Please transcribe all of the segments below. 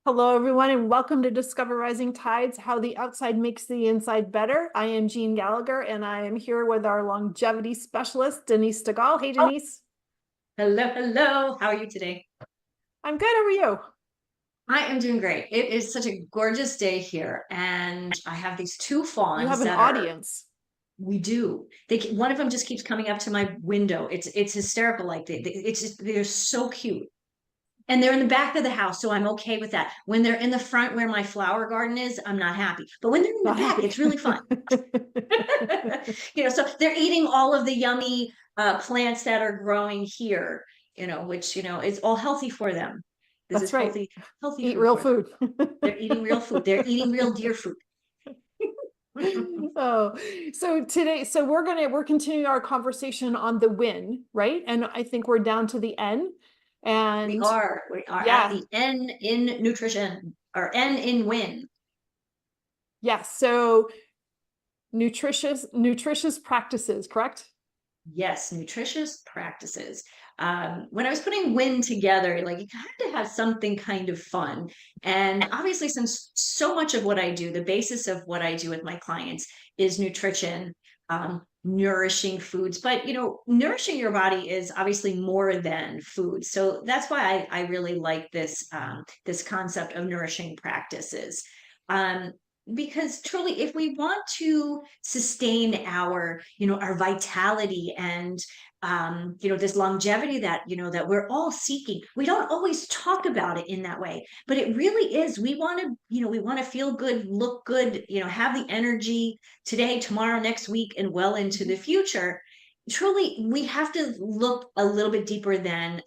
Hello, everyone, and welcome to Discover Rising Tides, How the Outside Makes the Inside Better. I am Jeanne Gallagher, and I am here with our longevity specialist, Denise Stegall. Hey, Oh, Denise. hello, hello. How are you today? I'm good. How are you? I am doing great. It is such a gorgeous day here, and I have these two You have fawns an that are, audience. we do. One of them just keeps coming up to my window. It's hysterical. Like it's just they're so cute, and they're in the back of the house, so I'm okay with that. When they're in the front where my flower garden is, I'm not happy. But when they're in the Not back, happy. it's really fun. So they're eating all of the yummy plants that are growing here, which, is all healthy for them. This That's is right. healthy Eat food real for them. food. They're eating real food. They're eating real deer food. Oh, so we're continuing our conversation on the win, right? And I think we're down to the N. We And are, we are at yeah, the N in nutrition or N in win. yes. So nutritious practices, correct? Yes, nutritious practices. When I was putting win together, like you had to have something kind of fun. And obviously, since so much of what I do, the basis of what I do with my clients is nutrition, nourishing foods. But nourishing your body is obviously more than food. So that's why I really like this concept of nourishing practices. Um, because truly, if we want to sustain our vitality and this longevity that we're all seeking, we don't always talk about it in that way, but it really is. We want to feel good, look good, have the energy today, tomorrow, next week, and well into the future. Truly, we have to look a little bit deeper than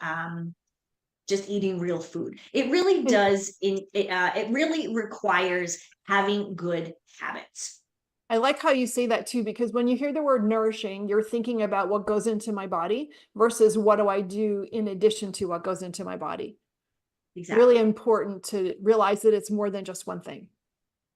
just eating real food. It really does. It really requires having good habits. I like how you say that too, because when you hear the word nourishing, you're thinking about what goes into my body versus what do I do in addition to what goes into my body. Really Exactly. important to realize that it's more than just one thing.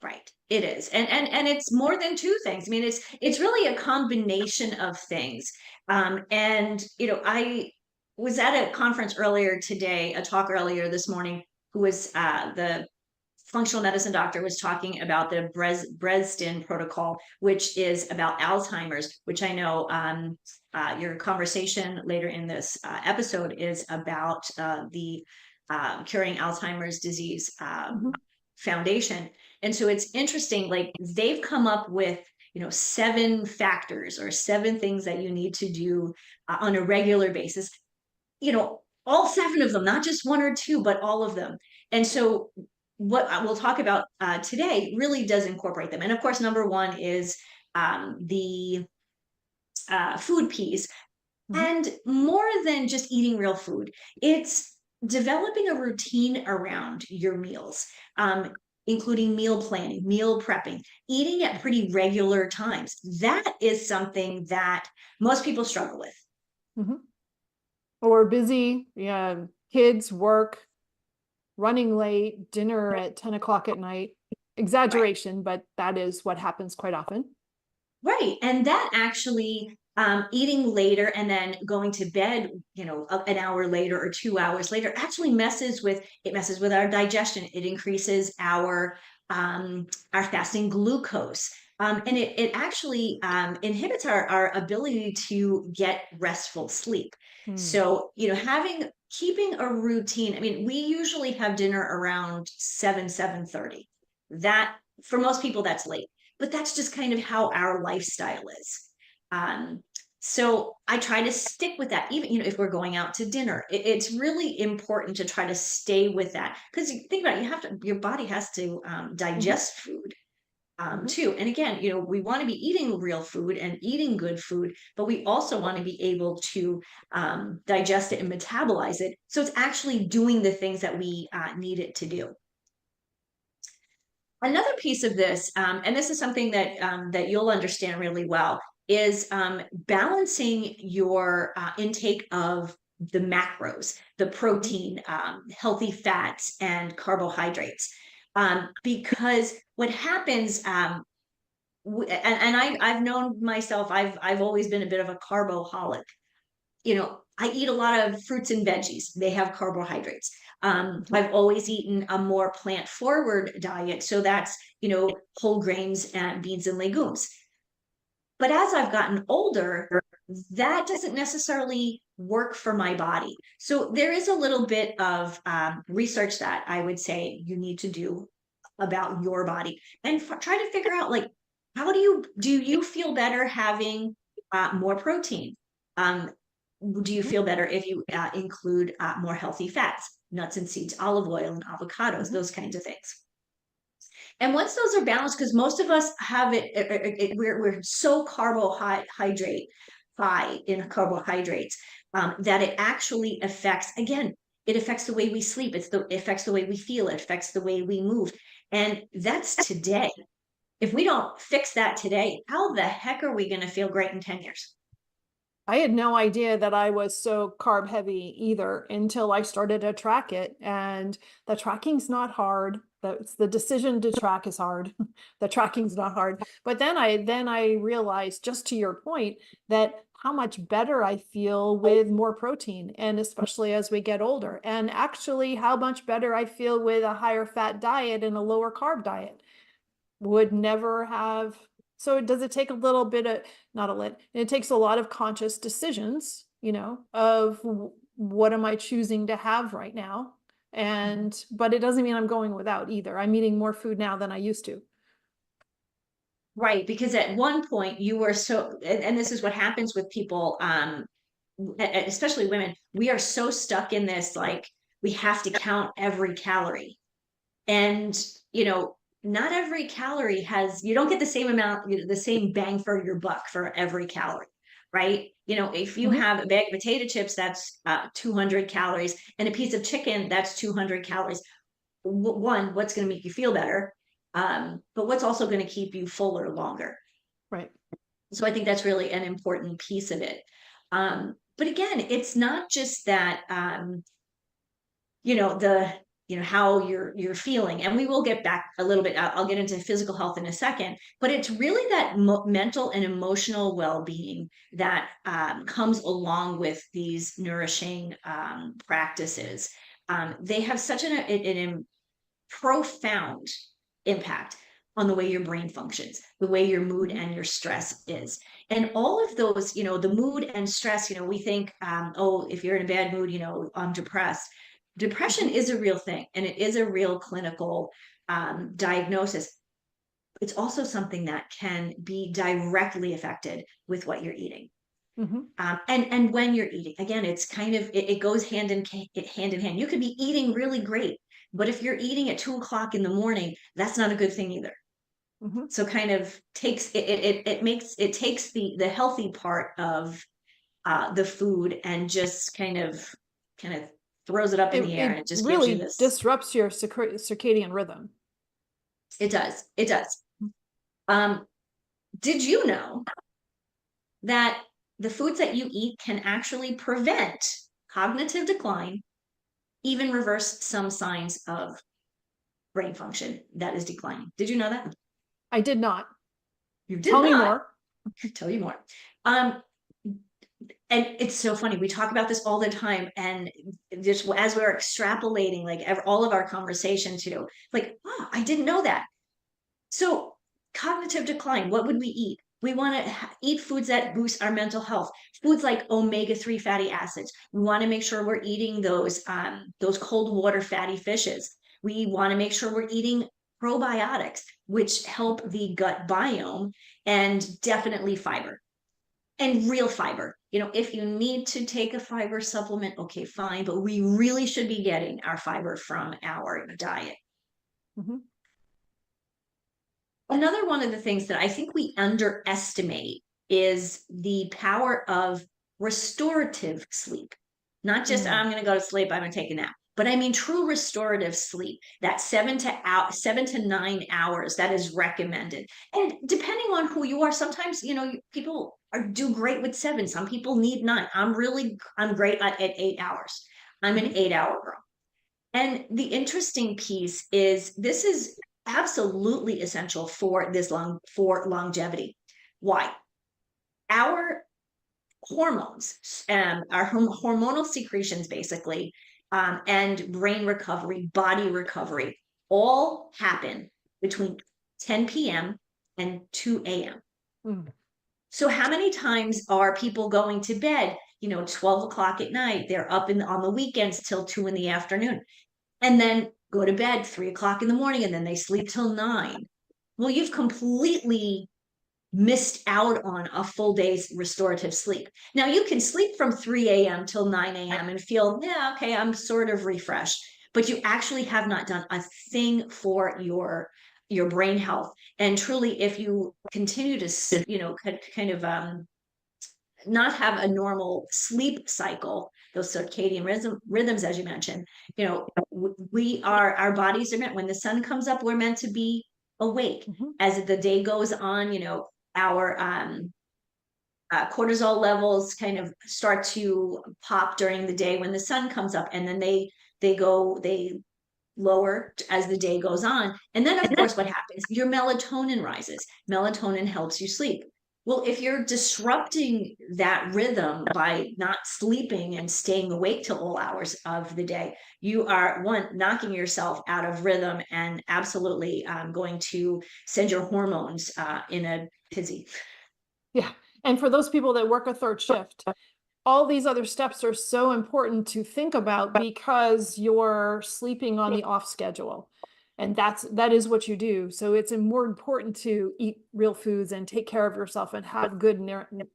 Right. It is. And it's more than two things. I mean, it's really a combination of things. And I was at a conference earlier today, a talk earlier this morning, who was the functional medicine doctor was talking about the Breston protocol, which is about Alzheimer's, which I know your conversation later in this episode is about the Curing Alzheimer's Disease Mhm. Foundation. And so it's interesting, like they've come up with, 7 factors or 7 things that you need to do on a regular basis, all 7 of them, not just 1 or 2, but all of them. And so what we'll talk about today really does incorporate them. And of course, number one is the food piece. Mhm. And more than just eating real food, it's developing a routine around your meals, including meal planning, meal prepping, eating at pretty regular times. That is something that most people struggle with. Mhm. Or busy, yeah, kids, work, running late, dinner at 10 o'clock at night. Right. Exaggeration, but that is what happens quite often. Right. And that actually, eating later and then going to bed, an hour later or 2 hours later actually messes with our digestion. It increases our fasting glucose. And it actually inhibits our ability to get restful sleep. Hmm. So, keeping a routine. I mean, we usually have dinner around 7:30. That for most people, that's late, but that's just kind of how our lifestyle is. Um, so I try to stick with that, even if we're going out to dinner. It's really important to try to stay with that because you think about it, your body has to Mhm. digest food Mhm. too. And again, we want to be eating real food and eating good food, but we also want to be able to digest it and metabolize it. So it's actually doing the things that we need it to do. Another piece of this, and this is something that you'll understand really well, is balancing your intake of the macros, the Mhm. protein, healthy fats, and carbohydrates. Because what happens, and I've known myself, I've always been a bit of a carboholic. I eat a lot of fruits and veggies. They have carbohydrates. I've always eaten a more plant forward diet. So that's, whole grains and beans and legumes. But as I've gotten older, that doesn't necessarily work for my body. So there is a little bit of research that I would say you need to do about your body and try to figure out, like, how do you feel better having more protein? Do you feel better if you include more healthy fats, nuts and seeds, olive oil and avocados, those kinds of things? And once those are balanced, because most of us have we're so carbohydrate high in carbohydrates, that it actually affects, again, it affects the way we sleep. It affects the way we feel. It affects the way we move. And that's today. If we don't fix that today, how the heck are we going to feel great in 10 years? I had no idea that I was so carb heavy either until I started to track it. And the tracking's not hard. The decision to track is hard. The tracking's not hard. But then I realized, just to your point, that how much better I feel with more protein, and especially as we get older, and actually how much better I feel with a higher fat diet and a lower carb diet. Would never have. So does it take a little bit of, not a lit, it takes a lot of conscious decisions, of what am I choosing to have right now? But it doesn't mean I'm going without either. I'm eating more food now than I used to. Right, because at one point you were so, and this is what happens with people, especially women, we are so stuck in this, like, we have to count every calorie. And, not every calorie you don't get the same amount, the same bang for your buck for every calorie, right? If you have a bag of potato chips, that's 200 calories, and a piece of chicken, that's 200 calories. One, what's going to make you feel better? But what's also going to keep you fuller longer? Right. So I think that's really an important piece of it. But again, it's not just that, the how you're feeling, and we will get back a little bit. I'll get into physical health in a second, but it's really that mental and emotional well-being that comes along with these nourishing practices. They have such an profound impact on the way your brain functions, the way your mood and your stress is. And all of those, the mood and stress, we think, oh, if you're in a bad mood, I'm depressed. Depression is a real thing, and it is a real clinical diagnosis. It's also something that can be directly affected with what you're eating. And when you're eating, again, it's kind of, it goes hand in hand. You could be eating really great, but if you're eating at 2 o'clock in the morning, that's not a good thing either. So kind of takes it takes the healthy part of the food and just kind of throws it up in the air, and it just gives you really this. disrupts your circadian rhythm. It does. It does. Did you know that the foods that you eat can actually prevent cognitive decline, even reverse some signs of brain function that is declining? Did you know that? I did not. You did Tell not. me more. Tell you more. And it's so funny. We talk about this all the time, and just as we're extrapolating, like all of our conversations, like, oh, I didn't know that. So cognitive decline, what would we eat? We want to eat foods that boost our mental health, foods like omega-3 fatty acids. We want to make sure we're eating those cold water fatty fishes. We want to make sure we're eating probiotics, which help the gut biome, and definitely fiber, and real fiber. If you need to take a fiber supplement, okay, fine, but we really should be getting our fiber from our diet. Another one of the things that I think we underestimate is the power of restorative sleep. Not just, I'm going to go to sleep, I'm going to take a nap, but I mean true restorative sleep, that 7 to 9 hours that is recommended. And depending on who you are, sometimes, people do great with 7. Some people need 9. I'm great at 8 hours. I'm an 8-hour girl. And the interesting piece is, this is absolutely essential for longevity. Why? Our hormones, our hormonal secretions, basically, and brain recovery, body recovery, all happen between 10 p.m. and 2 a.m. Mm. So how many times are people going to bed, 12 o'clock at night? They're up on the weekends till 2 in the afternoon, and then go to bed 3 o'clock in the morning, and then they sleep till 9. Well, you've completely missed out on a full day's restorative sleep. Now you can sleep from 3 a.m. till 9 a.m. and feel, yeah, okay, I'm sort of refreshed, but you actually have not done a thing for your brain health. And truly, if you continue to, kind of not have a normal sleep cycle, those circadian rhythms, as you mentioned, our bodies are meant, when the sun comes up, we're meant to be awake. As the day goes on, our cortisol levels kind of start to pop during the day when the sun comes up, and then they lower as the day goes on. And then, of course, what happens? Your melatonin rises. Melatonin helps you sleep. Well, if you're disrupting that rhythm by not sleeping and staying awake till all hours of the day, you are, one, knocking yourself out of rhythm, and absolutely going to send your hormones in a tizzy. Yeah. And for those people that work a third shift, all these other steps are so important to think about, because you're sleeping on the off schedule. And that is what you do. So it's more important to eat real foods and take care of yourself and have good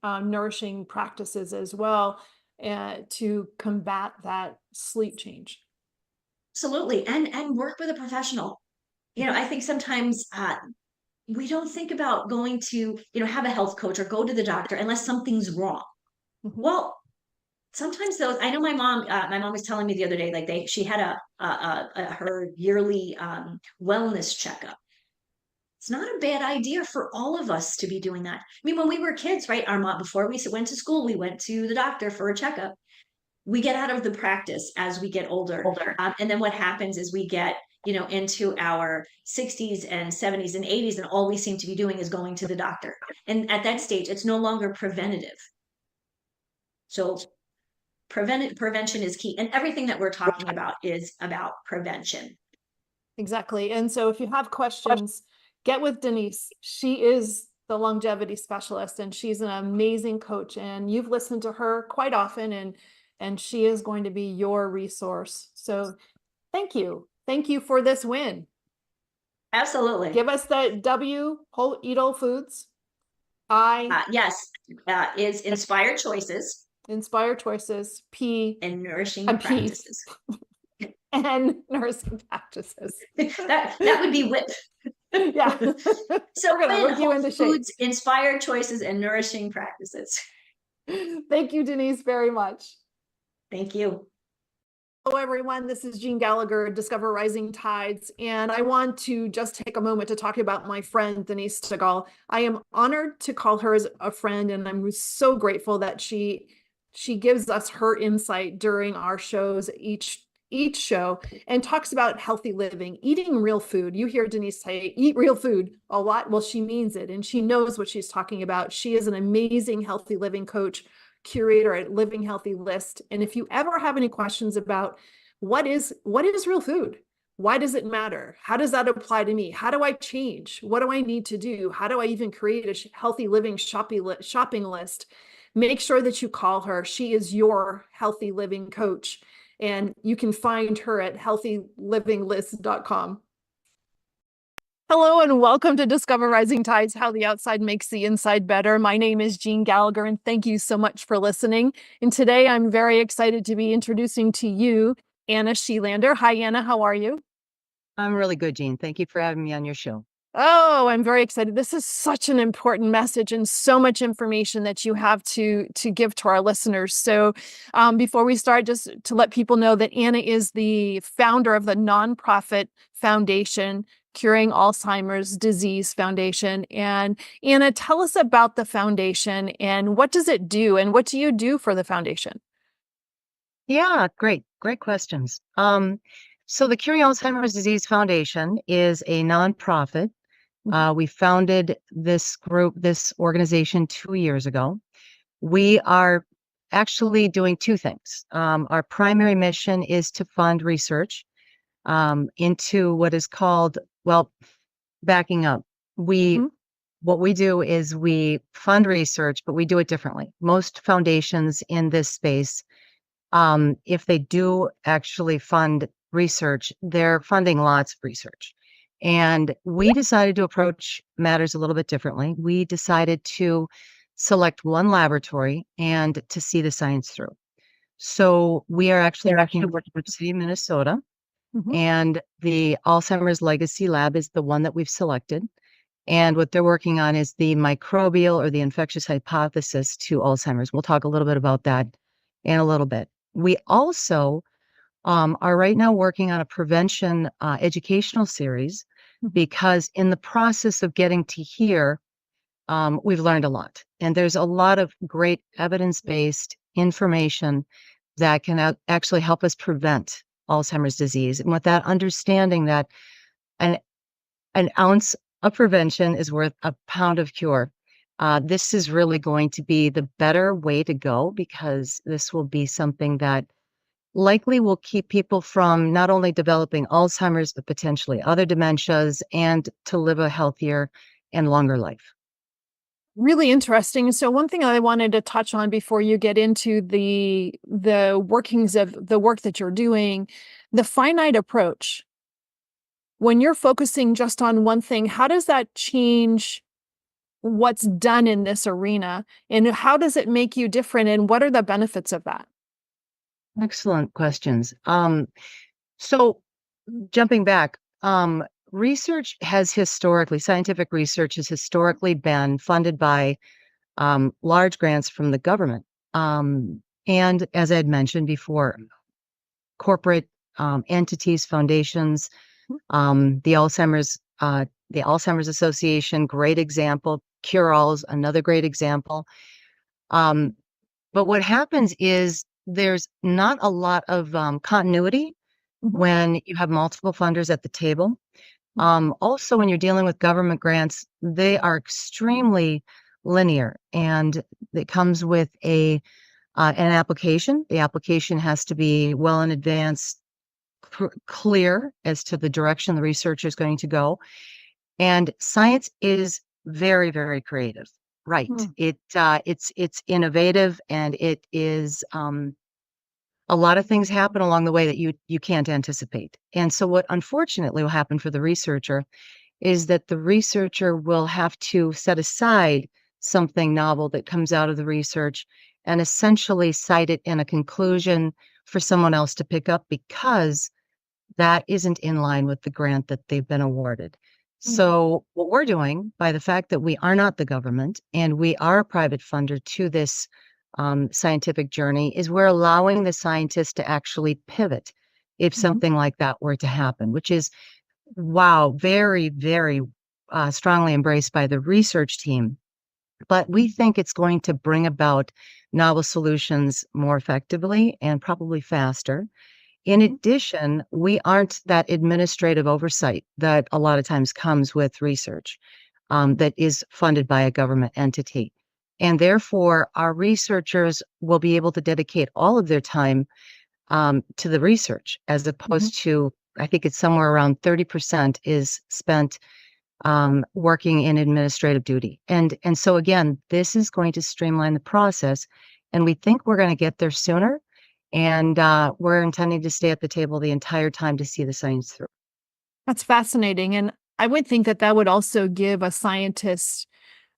nourishing practices as well, to combat that sleep change. Absolutely. And work with a professional. I think sometimes we don't think about going to, have a health coach or go to the doctor unless something's wrong. Well, sometimes those, I know my mom was telling me the other day, like she had her yearly wellness checkup. It's not a bad idea for all of us to be doing that. I mean, when we were kids, right, our mom, before we went to school, we went to the doctor for a checkup. We get out of the practice as we get older. And then what happens is we get, into our 60s and 70s and 80s, and all we seem to be doing is going to the doctor. And at that stage, it's no longer preventative. So prevention is key. And everything that we're talking about is about prevention. Exactly. And so if you have questions, get with Denise. She is the longevity specialist, and she's an amazing coach, and you've listened to her quite often, and she is going to be your resource. So thank you. Thank you for this win. Absolutely. Give us that W, eat whole foods. Yes, is Inspired Choices. Inspired Choices. P. And Nourishing Practices. And Nourishing Practices. that would be WIP. Yeah. So we're gonna look you into foods, Inspired Choices, and Nourishing Practices. Thank you, Denise, very much. Thank you. Hello, everyone. This is Jeanne Gallagher, Discover Rising Tides, and I want to just take a moment to talk about my friend, Denise Stegall. I am honored to call her as a friend, and I'm so grateful that she gives us her insight during our shows, each show, and talks about healthy living, eating real food. You hear Denise say, eat real food a lot. Well, she means it, and she knows what she's talking about. She is an amazing healthy living coach, curator at Living Healthy List. And if you ever have any questions about what is real food, why does it matter? How does that apply to me? How do I change? What do I need to do? How do I even create a healthy living shopping list? Make sure that you call her. She is your healthy living coach, and you can find her at healthylivinglist.com. Hello and welcome to Discover Rising Tides, How the Outside Makes the Inside Better. My name is Jeanne Gallagher, and thank you so much for listening. And today I'm very excited to be introducing to you Anna Shelander. Hi, Anna. How are you? I'm really good, Jeanne. Thank you for having me on your show. Oh, I'm very excited. This is such an important message and so much information that you have to give to our listeners. So before we start, just to let people know that Anna is the founder of the nonprofit foundation, Curing Alzheimer's Disease Foundation. And Anna, tell us about the foundation and what does it do and what do you do for the foundation? Yeah, great questions. So the Curing Alzheimer's Disease Foundation is a nonprofit. We founded this organization 2 years ago. We are actually doing two things. Our primary mission is to fund research into what is called, well, backing up. What we do is we fund research, but we do it differently. Most foundations in this space, if they do actually fund research, they're funding lots of research. And we decided to approach matters a little bit differently. We decided to select one laboratory and to see the science through. So we are actually working at University of Minnesota, and the Alzheimer's Legacy Lab is the one that we've selected. And what they're working on is the microbial or the infectious hypothesis to Alzheimer's. We'll talk a little bit about that in a little bit. We also are right now working on a prevention educational series because in the process of getting to here, we've learned a lot. And there's a lot of great evidence-based information that can actually help us prevent Alzheimer's disease. And with that understanding that an ounce of prevention is worth a pound of cure, this is really going to be the better way to go, because this will be something that likely will keep people from not only developing Alzheimer's, but potentially other dementias, and to live a healthier and longer life. Really interesting. So one thing I wanted to touch on before you get into the workings of the work that you're doing, the finite approach. When you're focusing just on one thing, how does that change what's done in this arena? And how does it make you different? And what are the benefits of that? Excellent questions. So jumping back, scientific research has historically been funded by large grants from the government. And as I had mentioned before, corporate entities, foundations, the Alzheimer's Association, great example. Cure-Alls, another great example. But what happens is there's not a lot of continuity when you have multiple funders at the table. Also, when you're dealing with government grants, they are extremely linear, and it comes with an application. The application has to be well in advance, clear as to the direction the researcher is going to go. And science is very, very creative, right? It's innovative, and it is a lot of things happen along the way that you can't anticipate. And so what unfortunately will happen for the researcher is that the researcher will have to set aside something novel that comes out of the research and essentially cite it in a conclusion for someone else to pick up, because that isn't in line with the grant that they've been awarded. So what we're doing, by the fact that we are not the government and we are a private funder to this scientific journey, is we're allowing the scientists to actually pivot if something like that were to happen, which is, wow, very, very strongly embraced by the research team. But we think it's going to bring about novel solutions more effectively and probably faster. In addition, we aren't that administrative oversight that a lot of times comes with research that is funded by a government entity. And therefore, our researchers will be able to dedicate all of their time to the research, as opposed to, I think it's somewhere around 30% is spent working in administrative duty. And so again, this is going to streamline the process, and we think we're going to get there sooner. And we're intending to stay at the table the entire time to see the science through. That's fascinating. And I would think that that would also give a scientist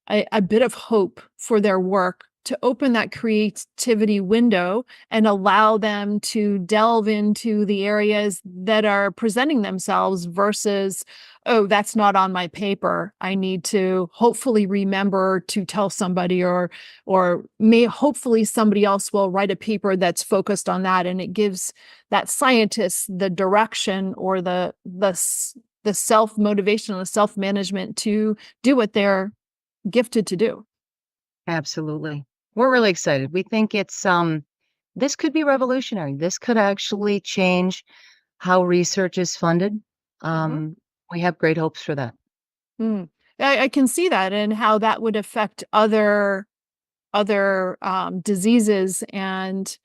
a bit of hope for their work, to open that creativity window and allow them to delve into the areas that are presenting themselves versus, oh, that's not on my paper. I need to hopefully remember to tell somebody, or hopefully somebody else will write a paper that's focused on that. And it gives that scientist the direction, or the self-motivation, the self-management to do what they're gifted to do. Absolutely. We're really excited. We think it's this could be revolutionary. This could actually change how research is funded. We have great hopes for that. I can see that, and how that would affect other other diseases and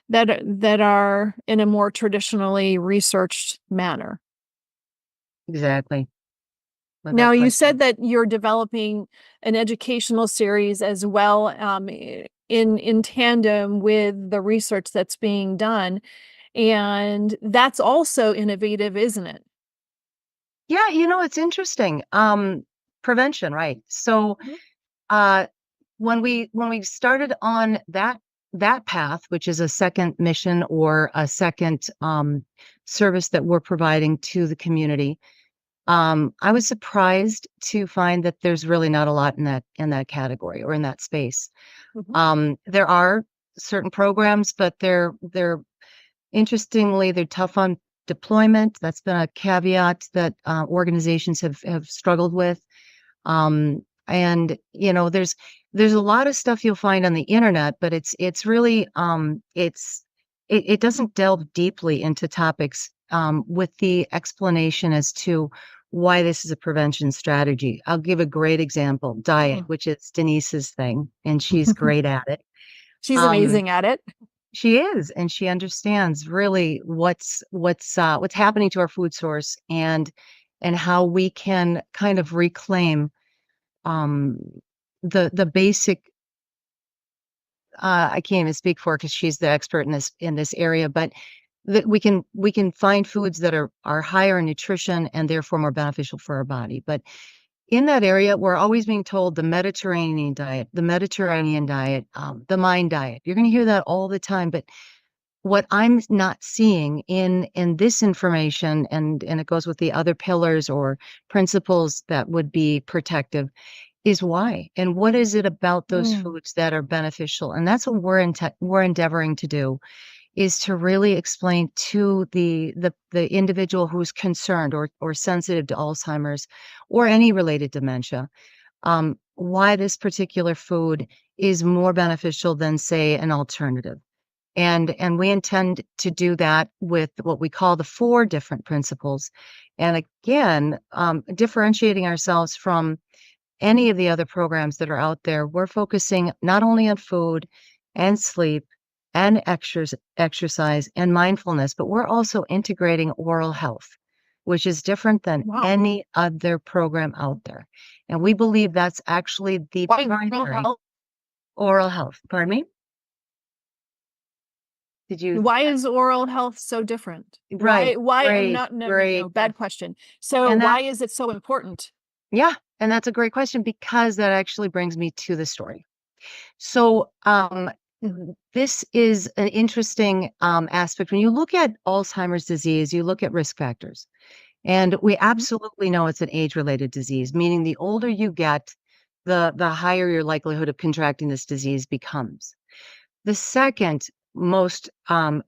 that are in a more traditionally researched manner. Exactly. Without Now, you question. said that you're developing an educational series as well, in tandem with the research that's being done, and that's also innovative, isn't it? Yeah, it's interesting. Prevention, right? So, Mhm. uh, when we started on that path, which is a second mission or a second service that we're providing to the community, I was surprised to find that there's really not a lot in that category or in that space. Mhm. There are certain programs, but interestingly, they're tough on deployment. That's been a caveat that organizations have struggled with. And there's a lot of stuff you'll find on the internet, but it's really it doesn't delve deeply into topics with the explanation as to why this is a prevention strategy. I'll give a great example: diet, Mhm. which is Denise's thing, and she's great at it. She's Um, amazing at it. she is, and she understands really what's happening to our food source and how we can kind of reclaim um the basic I can't even speak for her because she's the expert in this area, but that we can find foods that are higher in nutrition and therefore more beneficial for our body. But in that area, we're always being told the Mediterranean diet, the mind diet. You're going to hear that all the time, but what I'm not seeing in this information, and it goes with the other pillars or principles that would be protective, is why and what is it about those Mm. foods that are beneficial. And that's what we're endeavoring to do, is to really explain to the individual who's concerned or sensitive to Alzheimer's or any related dementia, why this particular food is more beneficial than, say, an alternative. And we intend to do that with what we call the 4 different principles. And again, differentiating ourselves from any of the other programs that are out there. We're focusing not only on food and sleep and exercise and mindfulness, but we're also integrating oral health, which is different than Wow. any other program out there. And we believe that's actually the Why primary oral health. Pardon me? Did you? Why is oral health so different? Right. Why Great. not, no, no, Great. no, bad question. So And why that, is it so important? yeah, and that's a great question because that actually brings me to the story. So, this is an interesting aspect. When you look at Alzheimer's disease, you look at risk factors, and we Mhm. absolutely know it's an age-related disease, meaning the older you get, the higher your likelihood of contracting this disease becomes. The second most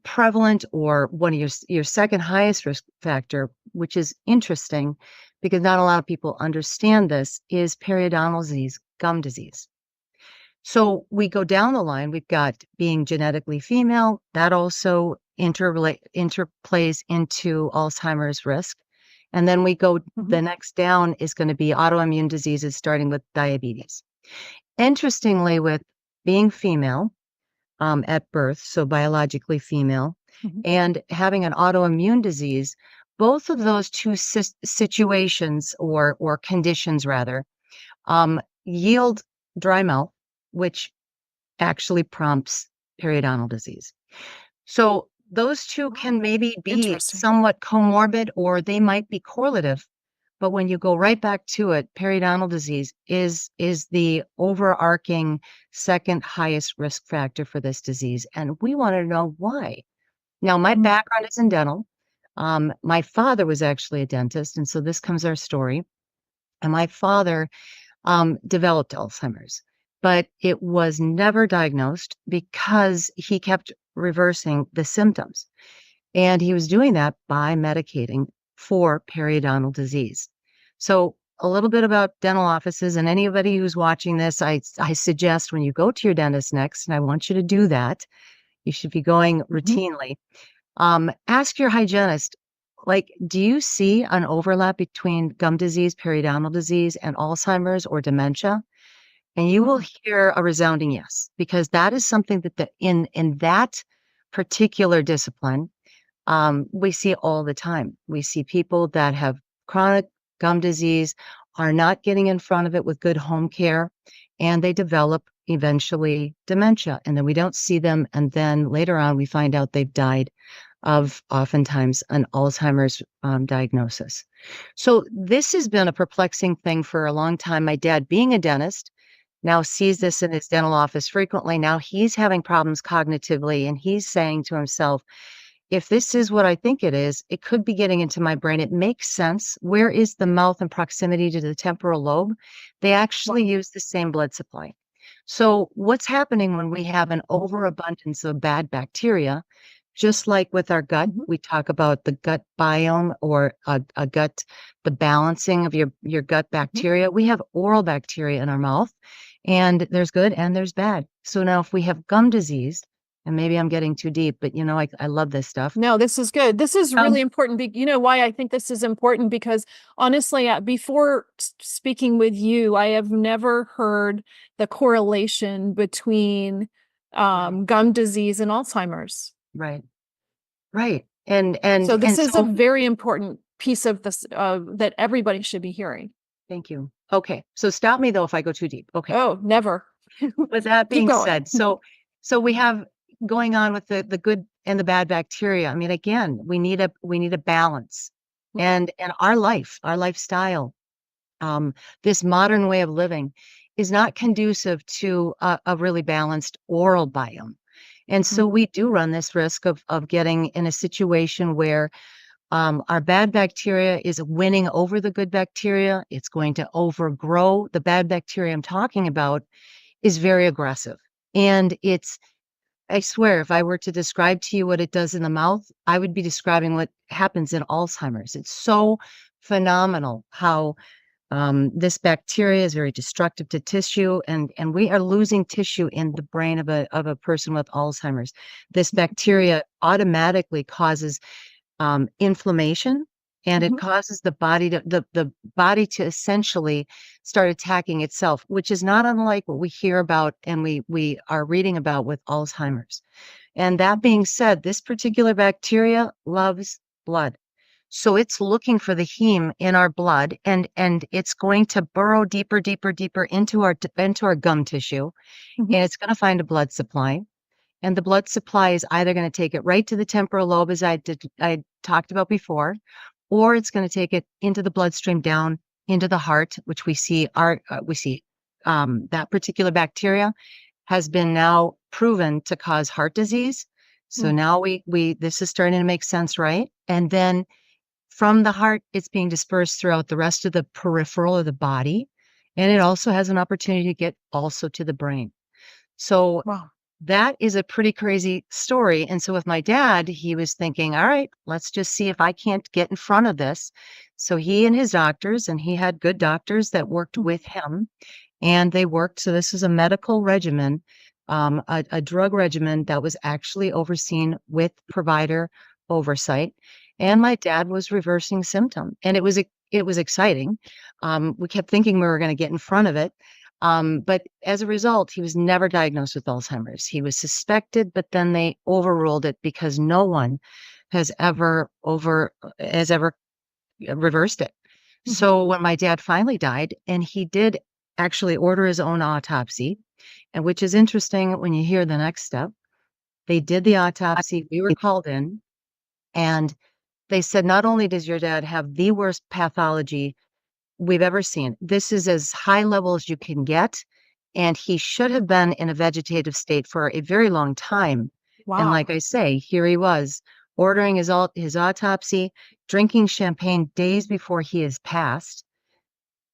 prevalent, or one of your second highest risk factor, which is interesting because not a lot of people understand this, is periodontal disease, gum disease. So we go down the line, we've got being genetically female, that also interplays into Alzheimer's risk. And then we go, Mhm. the next down is going to be autoimmune diseases, starting with diabetes. Interestingly, with being female at birth, so biologically female, Mhm. and having an autoimmune disease, both of those two situations or conditions rather, yield dry mouth, which actually prompts periodontal disease. So those two can maybe be Interesting. somewhat comorbid or they might be correlative, but when you go right back to it, periodontal disease is the overarching second highest risk factor for this disease, and we want to know why. Now, my Mm. background is in dental. My father was actually a dentist, and so this comes our story. And my father developed Alzheimer's, but it was never diagnosed because he kept reversing the symptoms. And he was doing that by medicating for periodontal disease. So, a little bit about dental offices, and anybody who's watching this, I suggest when you go to your dentist next, and I want you to do that, you should be going Mhm. routinely. Ask your hygienist, like, do you see an overlap between gum disease, periodontal disease, and Alzheimer's or dementia? And you will hear a resounding yes, because that is something that in that particular discipline, we see all the time. We see people that have chronic gum disease are not getting in front of it with good home care, and they develop eventually dementia. And then we don't see them. And then later on, we find out they've died of oftentimes an Alzheimer's diagnosis. So this has been a perplexing thing for a long time. My dad, being a dentist, now sees this in his dental office frequently. Now he's having problems cognitively, and he's saying to himself, if this is what I think it is, it could be getting into my brain. It makes sense. Where is the mouth in proximity to the temporal lobe? They actually use the same blood supply. So what's happening when we have an overabundance of bad bacteria, just like with our gut, we talk about the gut biome or a gut, the balancing of your gut bacteria. We have oral bacteria in our mouth, and there's good and there's bad. So now if we have gum disease, and maybe I'm getting too deep, but I love this stuff. No, this is good. This is really important. You know why I think this is important? Because honestly, before speaking with you, I have never heard the correlation between gum disease and Alzheimer's. Right. Right. So this is a very important piece of this that everybody should be hearing. Thank you. Okay. So stop me though if I go too deep. Okay. Oh, never. With that being said, so we have going on with the good and the bad bacteria. I mean, again, we need a balance. And our lifestyle, this modern way of living is not conducive to a really balanced oral biome. And so we do run this risk of getting in a situation where our bad bacteria is winning over the good bacteria. It's going to overgrow. The bad bacteria I'm talking about is very aggressive. And I swear, if I were to describe to you what it does in the mouth, I would be describing what happens in Alzheimer's. It's so phenomenal how this bacteria is very destructive to tissue, and we are losing tissue in the brain of a person with Alzheimer's. This bacteria automatically causes inflammation, and it causes the body to essentially start attacking itself, which is not unlike what we hear about and we are reading about with Alzheimer's. And that being said, this particular bacteria loves blood. So it's looking for the heme in our blood, and it's going to burrow deeper into our gum tissue, and it's going to find a blood supply. And the blood supply is either going to take it right to the temporal lobe, as I talked about before, or it's going to take it into the bloodstream down into the heart, which we see that particular bacteria has been now proven to cause heart disease. So now this is starting to make sense, right? And then from the heart, it's being dispersed throughout the rest of the peripheral of the body. And it also has an opportunity to get also to the brain. So that is a pretty crazy story. And so with my dad, he was thinking, all right, let's just see if I can't get in front of this. So he and his doctors, and he had good doctors that worked with him, and they worked. So this is a medical regimen, a drug regimen that was actually overseen with provider oversight. And my dad was reversing symptom, and it was exciting. We kept thinking we were going to get in front of it. But as a result, he was never diagnosed with Alzheimer's. He was suspected, but then they overruled it because no one has ever reversed it. So when my dad finally died, and he did actually order his own autopsy, and which is interesting when you hear the next step, they did the autopsy. We were called in, and they said, not only does your dad have the worst pathology we've ever seen, this is as high level as you can get, and he should have been in a vegetative state for a very long time. And like I say, here he was ordering his autopsy, drinking champagne days before he has passed.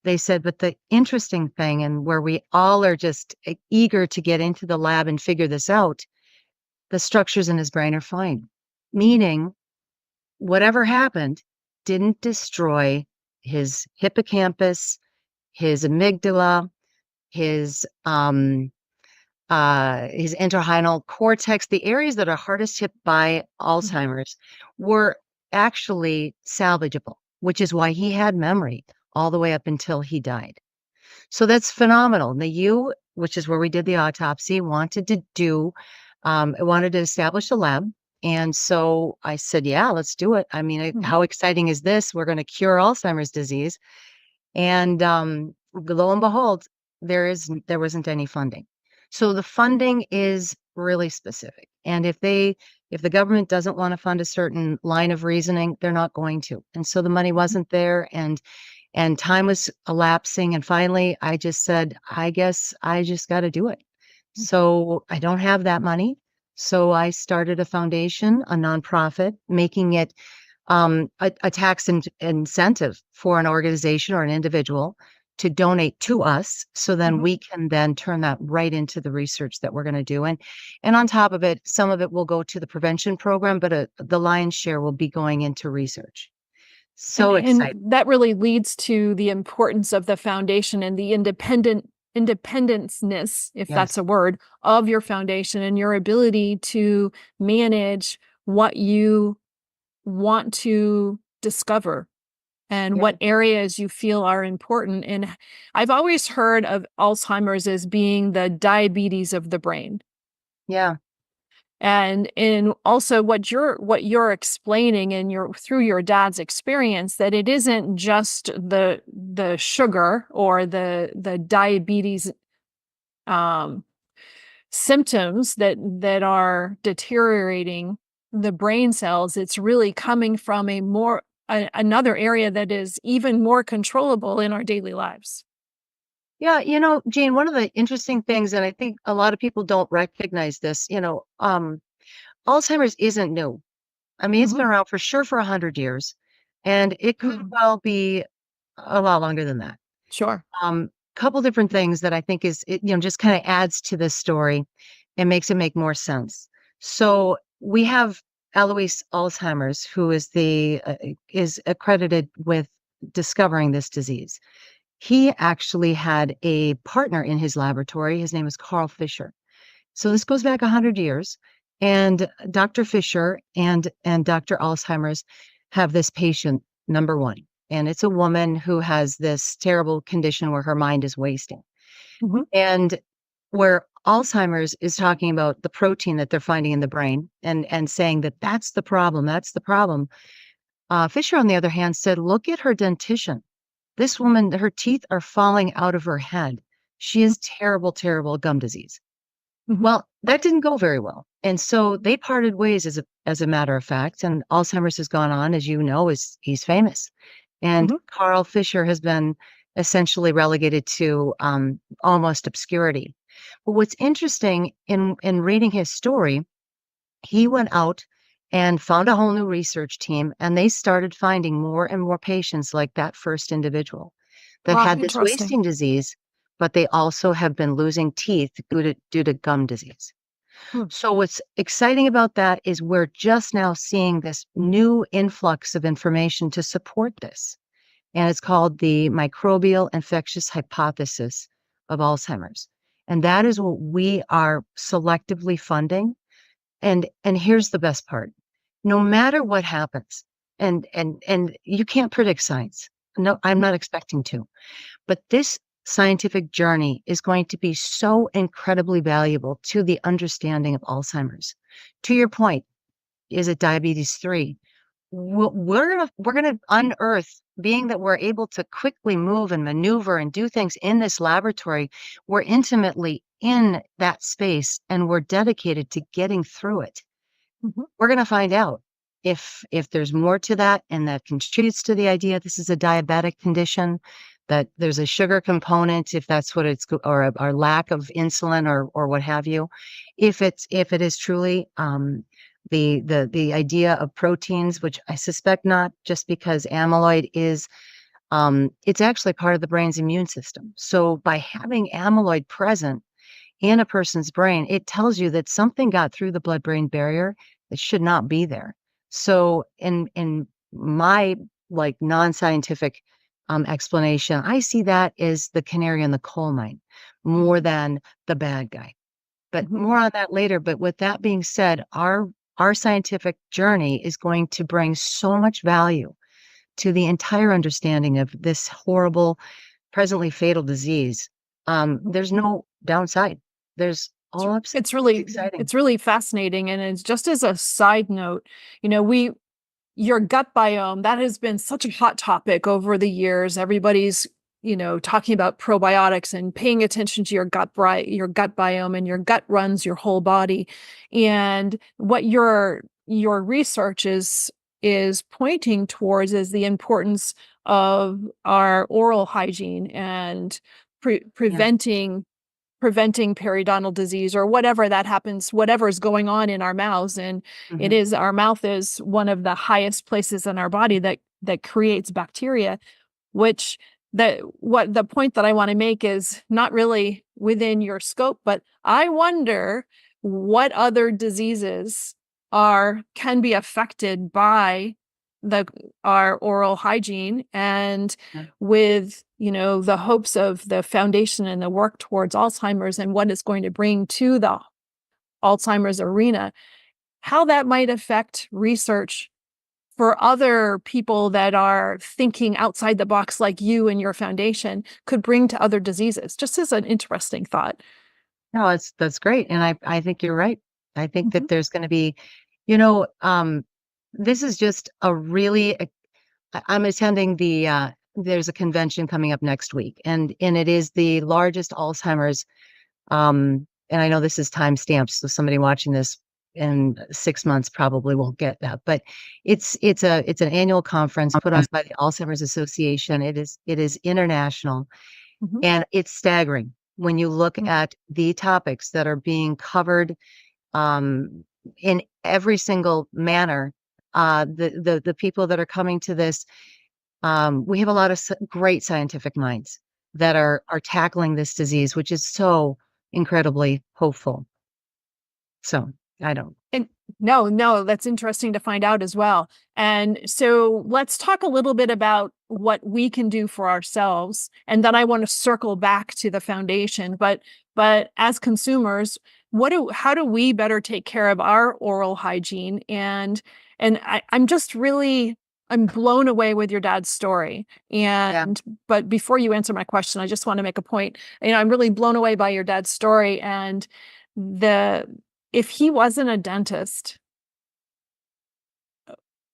They said, but the interesting thing, and where we all are just eager to get into the lab and figure this out, the structures in his brain are fine, meaning whatever happened didn't destroy his hippocampus, his amygdala, his entorhinal cortex. The areas that are hardest hit by Alzheimer's were actually salvageable, which is why he had memory all the way up until he died. So that's phenomenal. The U, which is where we did the autopsy, wanted to establish a lab. And so I said, yeah, let's do it. I mean, Mhm. how exciting is this? We're going to cure Alzheimer's disease. And lo and behold, there wasn't any funding. So the funding is really specific. And if the government doesn't want to fund a certain line of reasoning, they're not going to. And so the money wasn't there, and time was elapsing. And finally, I just said, I guess I just got to do it. So I don't have that money. So I started a foundation, a nonprofit, making it a tax incentive for an organization or an individual to donate to us. So then Mhm. we can then turn that right into the research that we're going to do. And on top of it, some of it will go to the prevention program, but the lion's share will be going into research. So And excited. that really leads to the importance of the foundation and the independence-ness, if that's Yes. a word, of your foundation and your ability to manage what you want to discover and Yeah. what areas you feel are important. And I've always heard of Alzheimer's as being the diabetes of the brain. Yeah. And in also what you're explaining in your through your dad's experience, that it isn't just the sugar or the diabetes um symptoms that are deteriorating the brain cells. It's really coming from another area that is even more controllable in our daily lives. Yeah, Jean, one of the interesting things, and I think a lot of people don't recognize this, Alzheimer's isn't new. I mean, it's Mhm. been around for sure for 100 years, and it could well be a lot longer than that. Sure. Couple different things that I think just kind of adds to this story and makes it make more sense. So we have Alois Alzheimer's, who is accredited with discovering this disease. He actually had a partner in his laboratory. His name is Carl Fisher. So this goes back 100 years, and Dr. Fisher and Dr. Alzheimer's have this patient, number one, and it's a woman who has this terrible condition where her mind is wasting. Mhm. And where Alzheimer's is talking about the protein that they're finding in the brain and saying that that's the problem, that's the problem. Fisher, on the other hand, said, look at her dentition. This woman, her teeth are falling out of her head. She has terrible, terrible gum disease. Mhm. Well, that didn't go very well. And so they parted ways as a matter of fact. And Alzheimer's has gone on, as you know, he's famous. And Mhm. Carl Fisher has been essentially relegated to almost obscurity. But what's interesting in reading his story, he went out and found a whole new research team, and they started finding more and more patients like that first individual that Wow, had this interesting. wasting disease, but they also have been losing teeth due to gum disease. Hmm. So what's exciting about that is we're just now seeing this new influx of information to support this. And it's called the microbial infectious hypothesis of Alzheimer's. And that is what we are selectively funding. And here's the best part. No matter what happens, and you can't predict science. No, I'm not expecting to. But this scientific journey is going to be so incredibly valuable to the understanding of Alzheimer's. To your point, is it diabetes 3? We're gonna unearth, being that we're able to quickly move and maneuver and do things in this laboratory, we're intimately in that space and we're dedicated to getting through it. Mhm. We're gonna find out if there's more to that and that contributes to the idea this is a diabetic condition, that there's a sugar component, if that's what or lack of insulin or what have you. If it is truly the idea of proteins, which I suspect not, just because amyloid is it's actually part of the brain's immune system. So by having amyloid present in a person's brain, it tells you that something got through the blood-brain barrier that should not be there. So in my like non-scientific explanation, I see that as the canary in the coal mine more than the bad guy. But Mhm. more on that later. But with that being said, our scientific journey is going to bring so much value to the entire understanding of this horrible presently fatal disease, there's no downside. There's all upside. It's really, exciting. it's really fascinating. And it's just as a side note, your gut biome, that has been such a hot topic over the years. Everybody's, talking about probiotics and paying attention to your gut biome, and your gut runs your whole body. And what your research is pointing towards is the importance of our oral hygiene and preventing periodontal disease, or whatever that happens, whatever is going on in our mouths. And our mouth is one of the highest places in our body that creates bacteria, which the point that I want to make is not really within your scope, but I wonder what other diseases can be affected by our oral hygiene, and with the hopes of the foundation and the work towards Alzheimer's and what it's going to bring to the Alzheimer's arena, how that might affect research for other people that are thinking outside the box, like you and your foundation could bring to other diseases. Just as an interesting thought. No, that's great. And I think you're right. I think that there's going to be, this is just a really, I'm attending there's a convention coming up next week, and it is the largest Alzheimer's, and I know this is time stamped, so somebody watching this in 6 months probably won't get that, but it's an annual conference put on by the Alzheimer's Association. It is international, and it's staggering when you look at the topics that are being covered in every single manner. The people that are coming to this, we have a lot of great scientific minds that are tackling this disease, which is so incredibly hopeful. So I don't. And no, that's interesting to find out as well. And so let's talk a little bit about what we can do for ourselves. And then I want to circle back to the foundation. But as consumers, how do we better take care of our oral hygiene? And I'm blown away with your dad's story. But before you answer my question, I just want to make a point. I'm really blown away by your dad's story, and if he wasn't a dentist,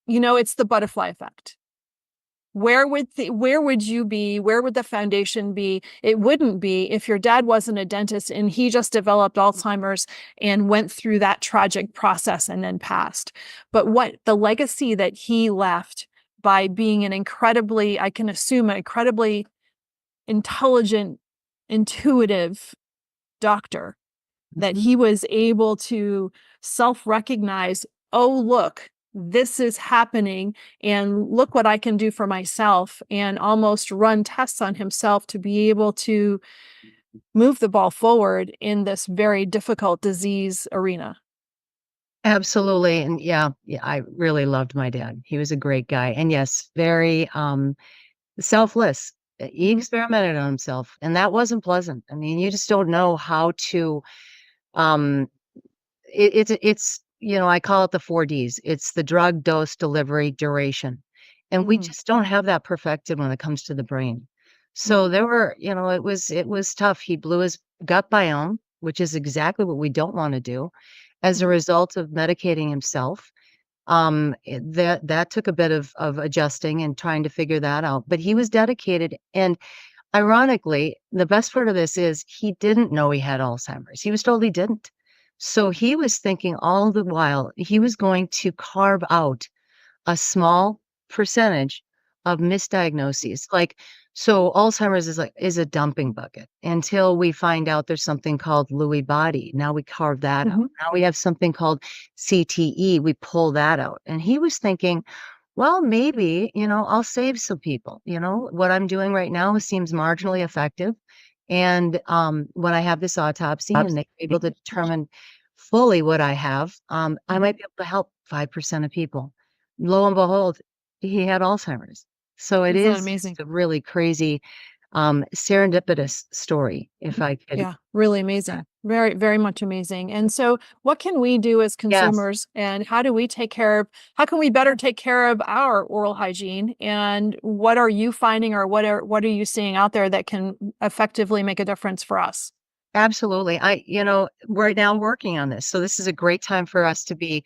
it's the butterfly effect. Where would you be? Where would the foundation be? It wouldn't be if your dad wasn't a dentist and he just developed Alzheimer's and went through that tragic process and then passed. But what the legacy that he left by being I can assume, an incredibly intelligent, intuitive doctor, that he was able to self-recognize, oh, look, this is happening, and look what I can do for myself, and almost run tests on himself to be able to move the ball forward in this very difficult disease arena. Absolutely. And yeah, I really loved my dad. He was a great guy. And yes, very selfless. He experimented on himself, and that wasn't pleasant. I mean, you just don't know how to it's I call it the 4Ds. It's the drug, dose, delivery, duration. And we just don't have that perfected when it comes to the brain. So there were, it was tough. He blew his gut biome, which is exactly what we don't want to do, as a result of medicating himself. That took a bit of adjusting and trying to figure that out. But he was dedicated. And ironically, the best part of this is he didn't know he had Alzheimer's. He was told he didn't. So he was thinking all the while he was going to carve out a small percentage of misdiagnoses. So Alzheimer's is a dumping bucket until we find out there's something called Lewy body. Now we carve that out. Now we have something called CTE. We pull that out. And he was thinking, well, maybe, I'll save some people. What I'm doing right now seems marginally effective. And when I have this autopsy and they're able to determine fully what I have, I might be able to help 5% of people. Lo and behold, he had Alzheimer's. So it is amazing. A really crazy, serendipitous story, if I could. Yeah, really amazing. Very, very much amazing. And so what can we do as Yes. consumers, and how do we how can we better take care of our oral hygiene? And what are you finding, or what are you seeing out there that can effectively make a difference for us? Absolutely. We're now working on this. So this is a great time for us to be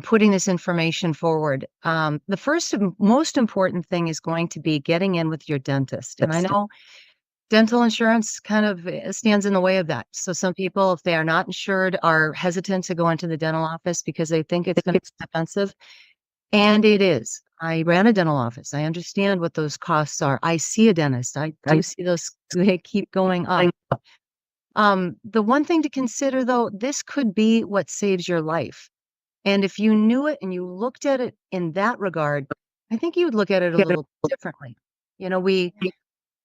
putting this information forward. The first and most important thing is going to be getting in with your dentist. And I know dental insurance kind of stands in the way of that. So some people, if they are not insured, are hesitant to go into the dental office because they think it's going to be expensive. And it is. I ran a dental office. I understand what those costs are. I see a dentist. I do see those, they keep going up. The one thing to consider, though, this could be what saves your life. And if you knew it and you looked at it in that regard, I think you would look at it a little differently.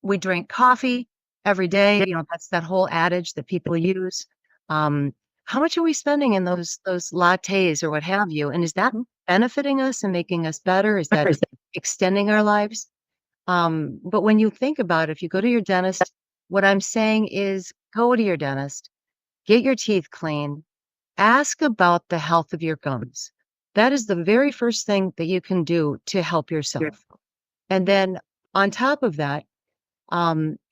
We drink coffee every day. That's that whole adage that people use. How much are we spending in those lattes or what have you? And is that benefiting us and making us better? Is that extending our lives? But when you think about it, if you go to your dentist, what I'm saying is go to your dentist, get your teeth clean, ask about the health of your gums. That is the very first thing that you can do to help yourself. And then on top of that,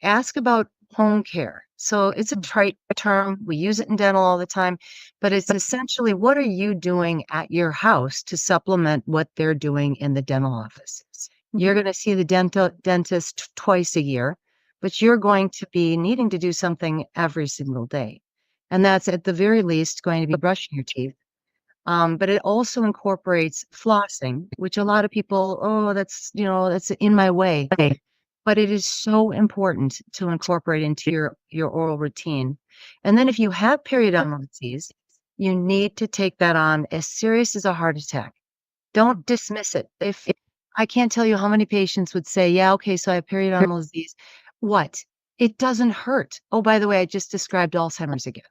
ask about home care. So it's a trite term. We use it in dental all the time, but it's essentially, what are you doing at your house to supplement what they're doing in the dental office? You're going to see the dentist twice a year, but you're going to be needing to do something every single day. And that's at the very least going to be brushing your teeth. But it also incorporates flossing, which a lot of people, that's in my way. But it is so important to incorporate into your oral routine. And then if you have periodontal disease, you need to take that on as serious as a heart attack. Don't dismiss it. If I can't tell you how many patients would say, yeah, okay, so I have periodontal disease. What? It doesn't hurt. Oh, by the way, I just described Alzheimer's again.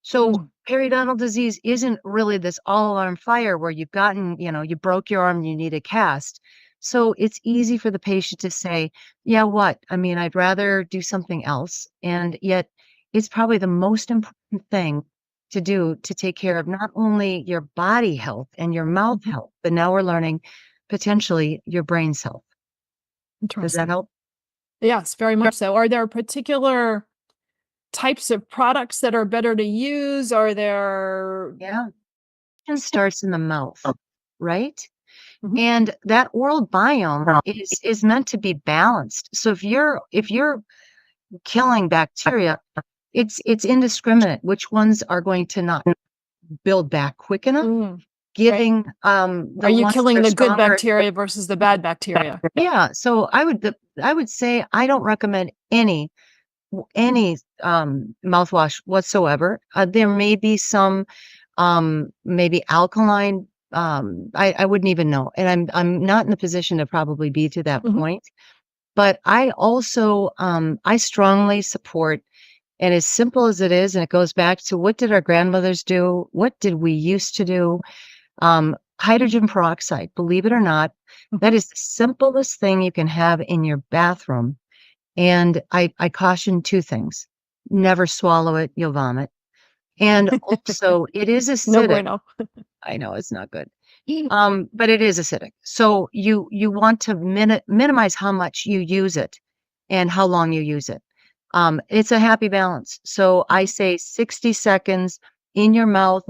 So periodontal disease isn't really this all-alarm fire where you've gotten, you broke your arm and you need a cast. So it's easy for the patient to say, yeah, what? I mean, I'd rather do something else. And yet it's probably the most important thing to do to take care of not only your body health and your mouth health, but now we're learning potentially your brain's health. Does that help? Yes, very much so. Are there particular types of products that are better to use? Are there... Yeah. It starts in the mouth, right? And that oral biome is meant to be balanced. So if you're killing bacteria, it's indiscriminate which ones are going to not build back quick enough. Giving are you killing the good bacteria versus the bad bacteria? Yeah. So I would say I don't recommend any mouthwash whatsoever. There may be some maybe alkaline. I wouldn't even know, and I'm not in the position to probably be to that point. But I also I strongly support, and as simple as it is, and it goes back to what did our grandmothers do? What did we used to do? Hydrogen peroxide, believe it or not, that is the simplest thing you can have in your bathroom. And I caution two things. Never swallow it, you'll vomit. And also it is acidic. No bueno. I know it's not good. But it is acidic. So you want to minimize how much you use it and how long you use it. It's a happy balance. So I say 60 seconds in your mouth.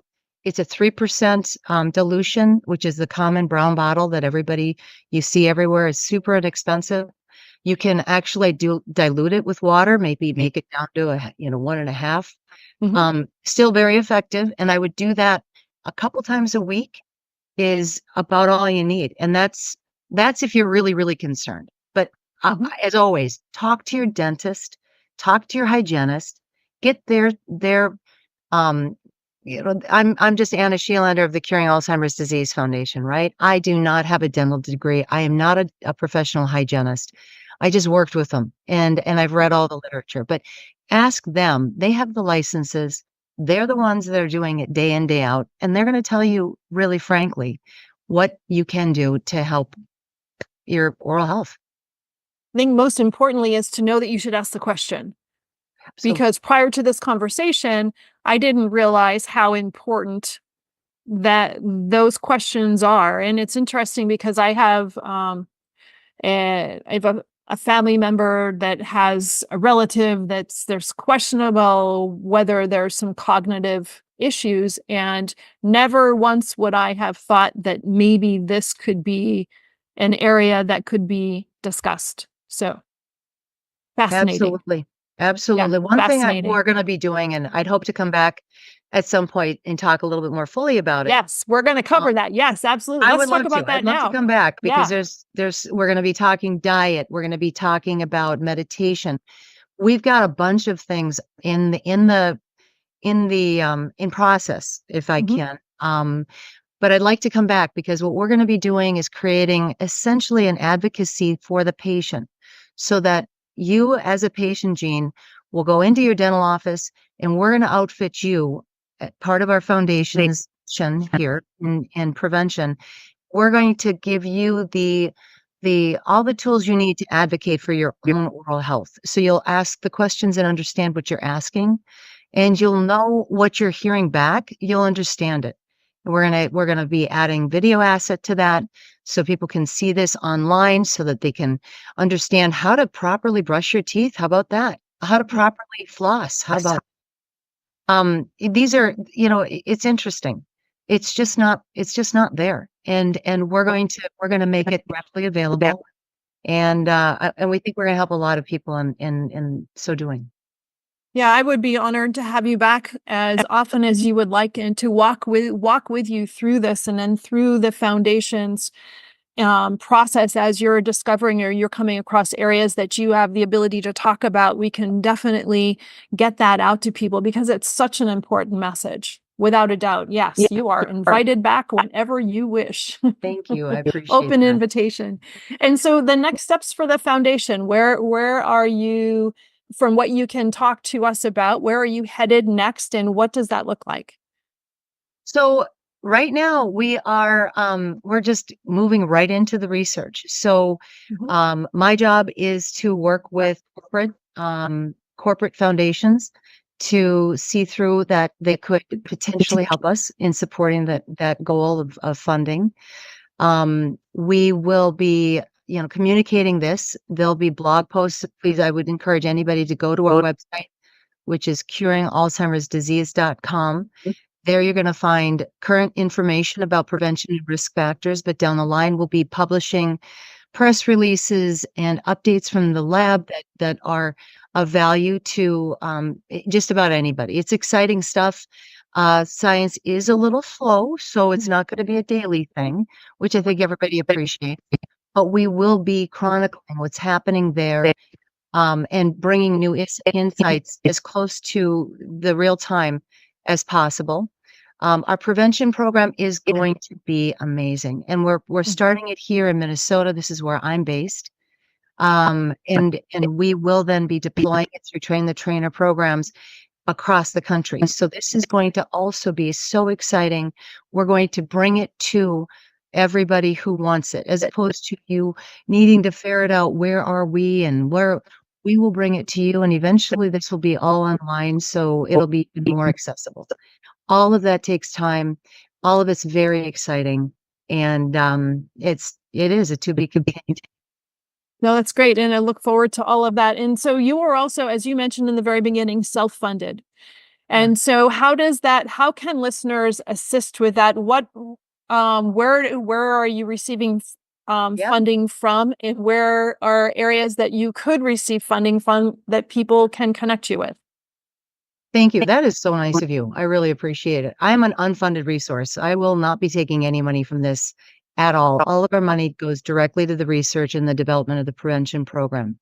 It's a 3% dilution, which is the common brown bottle that you see everywhere. Is super inexpensive. You can actually dilute it with water, maybe make it down to 1.5. Still very effective. And I would do that a couple times a week is about all you need. And that's if you're really, really concerned. But as always, talk to your dentist, talk to your hygienist, get their I'm just Anna Shelander of the Curing Alzheimer's Disease Foundation, right? I do not have a dental degree. I am not a professional hygienist. I just worked with them and I've read all the literature, but ask them. They have the licenses. They're the ones that are doing it day in, day out. And they're going to tell you really frankly what you can do to help your oral health. I think most importantly is to know that you should ask the question. because prior to this conversation, I didn't realize how important that those questions are. And it's interesting because I have a family member that has a relative there's questionable whether there's some cognitive issues, and never once would I have thought that maybe this could be an area that could be discussed. So fascinating. Absolutely. Yeah, One thing fascinating. we're going to be doing, and I'd hope to come back at some point and talk a little bit more fully about it. Yes, we're going to cover that. Yes, absolutely. I Let's would talk about that I'd love now. to come back because Yeah. we're going to be talking diet. We're going to be talking about meditation. We've got a bunch of things in process, if I can. But I'd like to come back because what we're going to be doing is creating essentially an advocacy for the patient, so that you as a patient, Jeanne, will go into your dental office and we're going to outfit you at part of our foundation's mission here in prevention. We're going to give you all the tools you need to advocate for your own oral health. So you'll ask the questions and understand what you're asking, and you'll know what you're hearing back. You'll understand it. We're gonna be adding video asset to that, so people can see this online, so that they can understand how to properly brush your teeth. How about that? How to properly floss. How about these are, it's interesting. It's just not there. And we're going to make it rapidly available. And we think we're going to help a lot of people in so doing. Yeah, I would be honored to have you back as often as you would like, and to walk with you through this, and then through the foundation's process as you're discovering or you're coming across areas that you have the ability to talk about. We can definitely get that out to people because it's such an important message. Without a doubt. Yes, Yeah. you are invited back whenever you wish. Thank you. I appreciate Open that. invitation. And so the next steps for the foundation, where are you, from what you can talk to us about, where are you headed next, and what does that look like? So right now we're just moving right into the research. So my job is to work with corporate foundations to see through that they could potentially help us in supporting that goal of funding. We will be, communicating this. There'll be blog posts. Please, I would encourage anybody to go to our website, which is curingalzheimersdisease.com. There you're going to find current information about prevention and risk factors, but down the line we'll be publishing press releases and updates from the lab that are of value to just about anybody. It's exciting stuff. Science is a little slow, so it's not going to be a daily thing, which I think everybody appreciates. But we will be chronicling what's happening there, and bringing new insights as close to the real time as possible. Our prevention program is going to be amazing, and we're starting it here in Minnesota. This is where I'm based. And we will then be deploying it through Train the Trainer programs across the country. So this is going to also be so exciting. We're going to bring it to everybody who wants it, as opposed to you needing to ferret out where are we and where. We will bring it to you, and eventually this will be all online, so it'll be even more accessible. All of that takes time. All of it's very exciting, and it is a to be continued. No, that's great. And I look forward to all of that. And so you are also, as you mentioned in the very beginning, self-funded. And so how can listeners assist with that? Where are you receiving funding from, and where are areas that you could receive funding from that people can connect you with? Thank you. That is so nice of you. I really appreciate it. I'm an unfunded resource. I will not be taking any money from this at all. All of our money goes directly to the research and the development of the prevention program.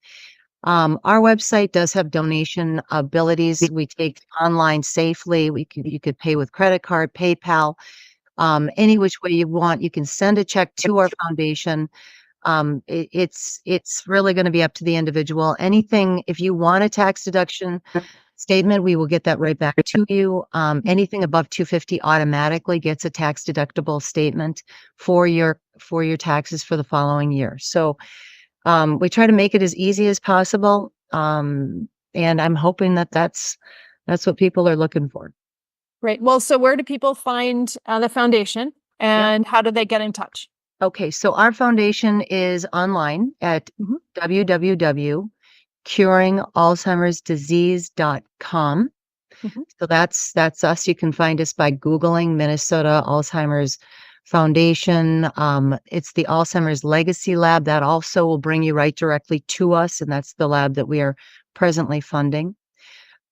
Our website does have donation abilities. We take online safely. You could pay with credit card, PayPal, any which way you want. You can send a check to our foundation. It's really going to be up to the individual. Anything, if you want a tax deduction statement, we will get that right back to you. Anything above $250 automatically gets a tax deductible statement for your taxes for the following year. So we try to make it as easy as possible. And I'm hoping that that's what people are looking for. Great. Well, so where do people find the foundation, and how do they get in touch? Okay, so our foundation is online at www.curingalzheimersdisease.com. So that's us. You can find us by Googling Minnesota Alzheimer's Foundation. It's the Alzheimer's Legacy Lab. That also will bring you right directly to us, and that's the lab that we are presently funding.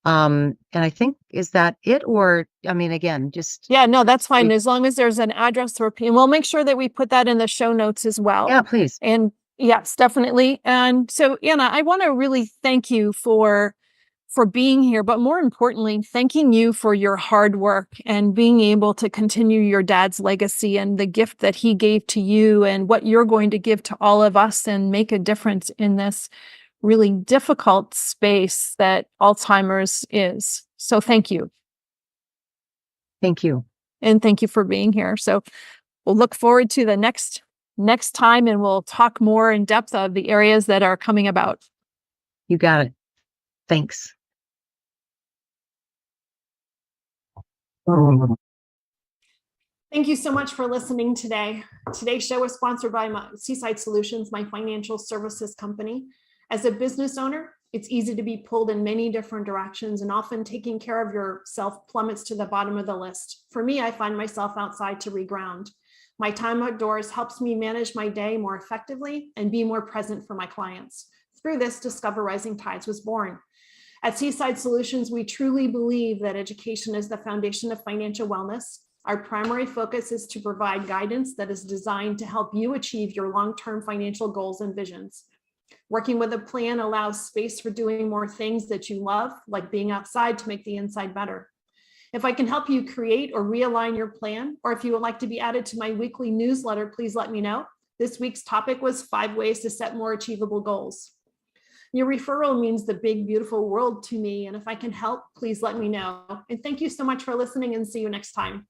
And I think, is that it? Or, I mean, again, just... Yeah, no, that's fine. As long as there's an address, and we'll make sure that we put that in the show notes as well. Yeah, please. And yes, definitely. And so, Anna, I want to really thank you for being here, but more importantly, thanking you for your hard work and being able to continue your dad's legacy and the gift that he gave to you and what you're going to give to all of us and make a difference in this really difficult space that Alzheimer's is. So thank you. Thank you. And thank you for being here. So we'll look forward to the next time, and we'll talk more in depth of the areas that are coming about. You got it. Thanks. Thank you so much for listening today. Today's show was sponsored by Seaside Solutions, my financial services company. As a business owner, it's easy to be pulled in many different directions, and often taking care of yourself plummets to the bottom of the list. For me, I find myself outside to reground. My time outdoors helps me manage my day more effectively and be more present for my clients. Through this, Discover Rising Tides was born. At Seaside Solutions, we truly believe that education is the foundation of financial wellness. Our primary focus is to provide guidance that is designed to help you achieve your long-term financial goals and visions. Working with a plan allows space for doing more things that you love, like being outside to make the inside better. If I can help you create or realign your plan, or if you would like to be added to my weekly newsletter, please let me know. This week's topic was 5 ways to set more achievable goals. Your referral means the big, beautiful world to me, and if I can help, please let me know. And thank you so much for listening, and see you next time.